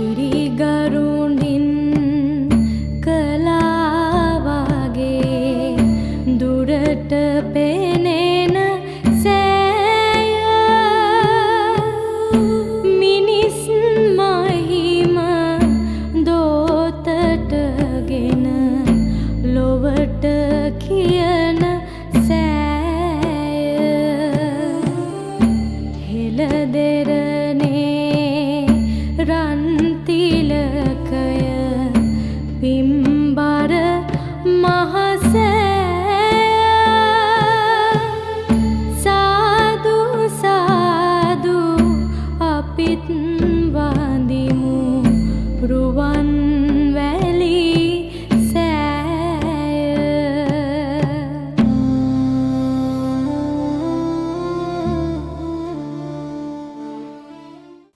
කිරිගරුණින් කලාවගේ දුරට පෙනෙන සෑය මිනිස් මහිම දෝතටගෙන ලොවට කියන සෑය හෙළදෙරනේ රන්තිලකය පිම්බර මහසෑය සාදු සාදු අපිත් වඳිමු රුවන් වැලි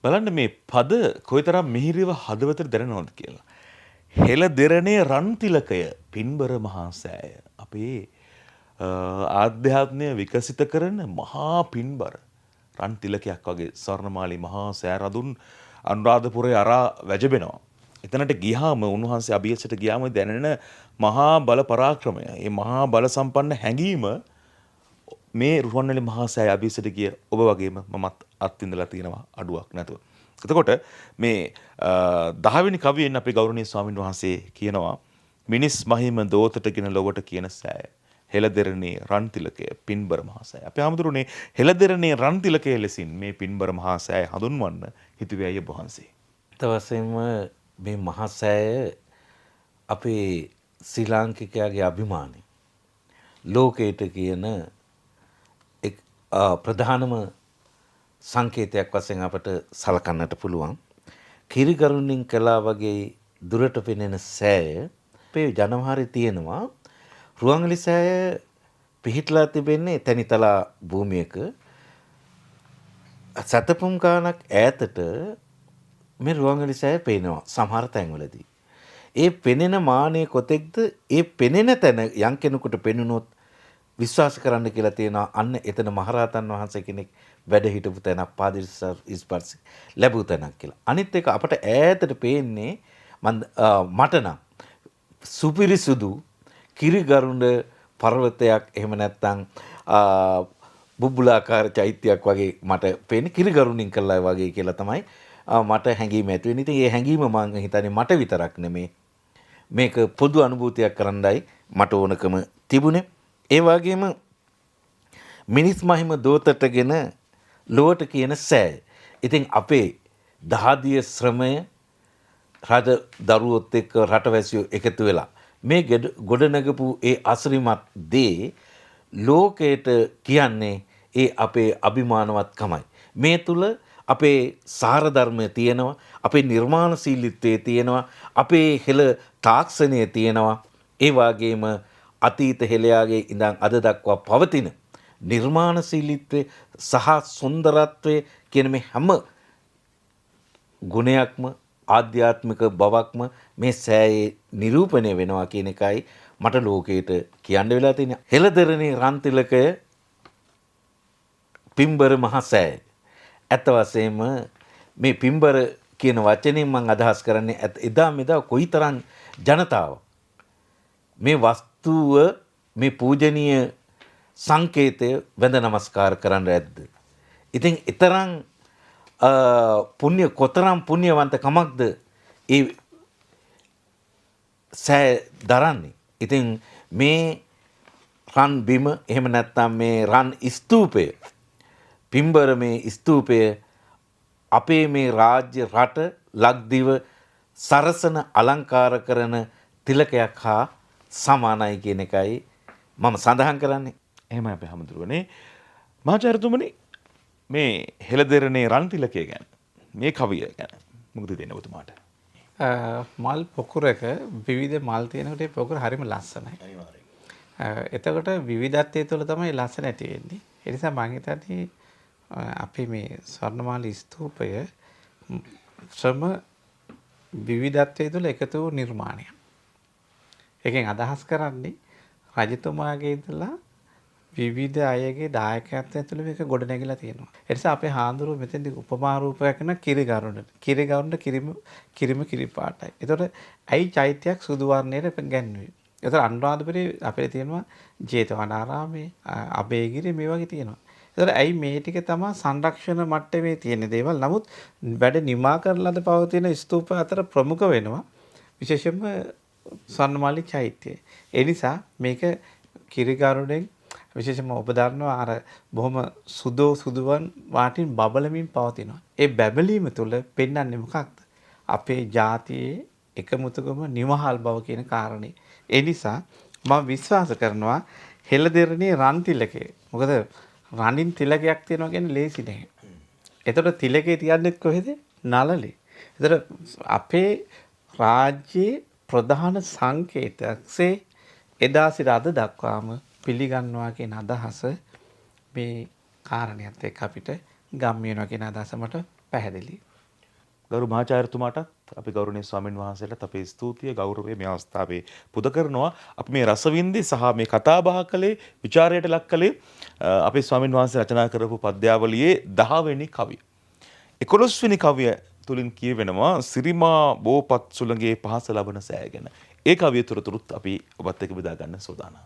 බලන්න මේ පද කොයිතරම් මිහිරිව හදවතට දැනෙනවද කියලා. හෙළ දෙරණේ රන් තිලකය පින්බර මහා සෑය. අපේ ආධ්‍යාත්මය විකසිත කරන මහා පින්බර රන් තිලකයක් වගේ ස්වර්ණමාලී මහා සෑ රදුන් අනුරාධපුරේ අරා වැජබෙනවා. එතනට ගියාම උන්වහන්සේ අභියසට ගියාම දැනෙන මහා බල පරාක්‍රමය, මේ මහා බල සම්පන්න හැඟීම මේ රුවන්වැලි මහා සෑය අභියසට ගිය ඔබ වගේම මමත් අත්විඳලා තියෙනවා අඩුවක් නැතුව. එතකොට මේ 10 වෙනි කවියෙන් අපේ ගෞරවනීය ස්වාමින් වහන්සේ කියනවා මිනිස් මහිම දෝතටගෙන ලොවට කියන සෑය. හෙළදෙරණේ රන් තිලකය පින්බර මහා සෑය. අපේ ආමතුරුනේ හෙළදෙරණේ රන් තිලකය ලෙසින් මේ පින්බර මහා සෑය හඳුන්වන්න හිතුවේ අය වහන්සේ. ඊට මේ මහා සෑය අපේ ශ්‍රී ලාංකිකයාගේ අභිමානයි. ලෝකයට කියන ප්‍රධානම සංකේතයක් වශයෙන් අපට සලකන්නට පුළුවන්. කිරිගරුණින් කළා වගේ දුරට පෙනෙන සෑය අපේ ජනවහරේ තියෙනවා. රුවන්වැලි සෑය පිහිටලා තිබෙන්නේ තැනිතලා භූමියක. සතපුම් ගානක් ඈතට මේ රුවන්වැලි සෑය පේනවා සමහර තැන්වලදී. ඒ පෙනෙන මානෙ කොතෙක්ද ඒ පෙනෙන තැන යම් කෙනෙකුට පෙනුනොත් විශ්වාස කරන්න කියලා තියෙනවා අන්න එතන මහරහතන් වහන්සේ කෙනෙක් වැඩ හිටපු තැනක් පාදිරි ස්පර්ශ ලැබු තැනක් කියලා. අනිත් එක අපට ඈතට පේන්නේ මට නම් සුපිරිසුදු කිරිගරුඬ පර්වතයක් එහෙම නැත්නම් බුබුලාකාර චෛත්‍යයක් වගේ මට පේන්නේ කිරිගරුණින් කළා වගේ කියලා තමයි මට හැඟීම ඇති වෙන්නේ. ඉතින් ඒ හැඟීම මම හිතන්නේ මට විතරක් නෙමේ මේක පොදු අනුභූතියක් කරන්නයි මට ඕනකම තිබුණේ. ඒ වගේම මිනිස් මහිම දෝතටගෙන ලොවට කියන සෑය. ඉතින් අපේ දහදිය ශ්‍රමය රජ දරුවොත් එක්ක රටවැසියෝ එකතු වෙලා මේ ගොඩනගපු ඒ අසිරිමත් දේ ලෝකයට කියන්නේ ඒ අපේ අභිමානවත්කමයි. මේ තුල අපේ සාර ධර්මය තියෙනවා, අපේ නිර්මාණශීලීත්වය තියෙනවා, අපේ හෙළ තාක්ෂණය තියෙනවා. ඒ වගේම අතීත හෙළයාගේ ඉඳන් අද දක්වා පවතින නිර්මාණශීලීත්වය සහ සුන්දරත්වය කියන මේ හැම ගුණයක්ම ආධ්‍යාත්මික බවක්ම මේ සෑයේ නිරූපණය වෙනවා කියන එකයි මට ලෝකයට කියන්න වෙලා තියෙන්නේ. හෙළදෙරණේ රන් තිලකය පින්බර මහා සෑය. ඇත්ත වශයෙන්ම මේ පින්බර කියන වචنين මම අදහස් කරන්නේ එදා මෙදා කොයිතරම් ජනතාව මේ වස්තුව මේ පූජනීය සංකේතය වැඳ නමස්කාර කරන්න ඇද්ද. ඉතින් ඊතරම් කොතරම් පුණ්‍යවන්ත කමක්ද ඒ සෑ දරන්නේ. ඉතින් මේ රන් බිම එහෙම නැත්නම් මේ රන් ස්තූපය පින්බර මේ ස්තූපය අපේ මේ රාජ්‍ය රට ලක්දිව සරසන අලංකාර කරන තිලකයක් හා සමානයි කියන එකයි මම සඳහන් කරන්නේ. එහෙමයි අපේ හැමදෙරුවනේ. මහාචාර්යතුමනි මේ හෙළදෙරණේ රන් තිලකය ගැන මේ කවිය ගැන මොකද දෙන්නේ ඔබතුමාට? මල් පොකුරක විවිධ මල් තියෙනකොට ඒ පොකුර හරිම ලස්සනයි. එතකොට විවිධත්වය තුළ තමයි ලස්සන ඇති වෙන්නේ. ඒ නිසා මම හිතන්නේ අපි මේ ස්වර්ණමාලී ස්තූපය ශ්‍රම විවිධත්වය තුළ එකතු වූ නිර්මාණයක්. එකෙන් අදහස් කරන්නේ රජතුමාගේ ඉඳලා විවිධ අයගේ දායකත්වය ඇතුළේ මේක ගොඩ නැගිලා තියෙනවා. ඒ නිසා අපේ හාමුදුරුවෝ මෙතෙන්දී උපමා රූපයක් කරන කිරිගරුණට. කිරිගරුණට කිරිම කිරි පාටයි. ඒතකොට ඇයි චෛත්‍යයක් සුදු වර්ණයට ගැන්වුවේ? ඒතකොට අනුරාධපුරේ අපේ තියෙනවා ජේතවනාරාමේ, අබේගිරි මේ වගේ තියෙනවා. ඒතකොට ඇයි මේ ටික තමයි සංරක්ෂණ මට්ටමේ තියෙන දේවල්. නමුත් වැඩ නිමා කරලාද පවතින ස්තූප අතර ප්‍රමුඛ වෙනවා. විශේෂයෙන්ම ස්වර්ණමාලි චෛත්‍යය. ඒ නිසා මේක කිරිගරුණෙන් විශේෂයෙන්ම ඔබ දන්නවා අර බොහොම සුදුවන් වාටින් බබලමින් පවතිනවා. ඒ බැබලීම තුළ පෙන්වන්නේ මොකක්ද? අපේ ජාතියේ එකමුතුකම නිවහල් බව කියන කාරණේ. ඒ නිසා මම විශ්වාස කරනවා හෙළදෙරණේ රන් තිලකේ. මොකද රනින් තිලකයක් තියනවා කියන්නේ ලේසි නෑ. එතකොට තිලකේ තියන්නේ කොහෙද? නළලේ. එතකොට අපේ රාජ්‍යයේ ප්‍රධාන සංකේතයක්සේ එදා සිට අද දක්වාම පිළිගන්නවා කියන අදහස මේ කාරණයක් එක්ක අපිට ගම් වෙනවා කියන අදහස මට පැහැදිලි. ගරු මහාචාර්යතුමාටත් අපි ගෞරවනීය ස්වාමින් වහන්සේලාට අපේ ස්තුතිය ගෞරවය මේ අවස්ථාවේ පුද කරනවා. අපි මේ රසවින්දේ සහ මේ කතා බහ කළේ ਵਿਚාරයට ලක් කළේ අපේ ස්වාමින් වහන්සේ රචනා කරපු පද්‍යාවලියේ 10 වෙනි කවිය. 11 වෙනි කවිය තුලින් කියවෙනවා සිරිමා බෝපත් සුළඟේ පහස ලබන සෑගෙන. ඒ කවිය තුරතුරුත් අපි ඔබත් එක්ක බෙදා ගන්න සූදානම්.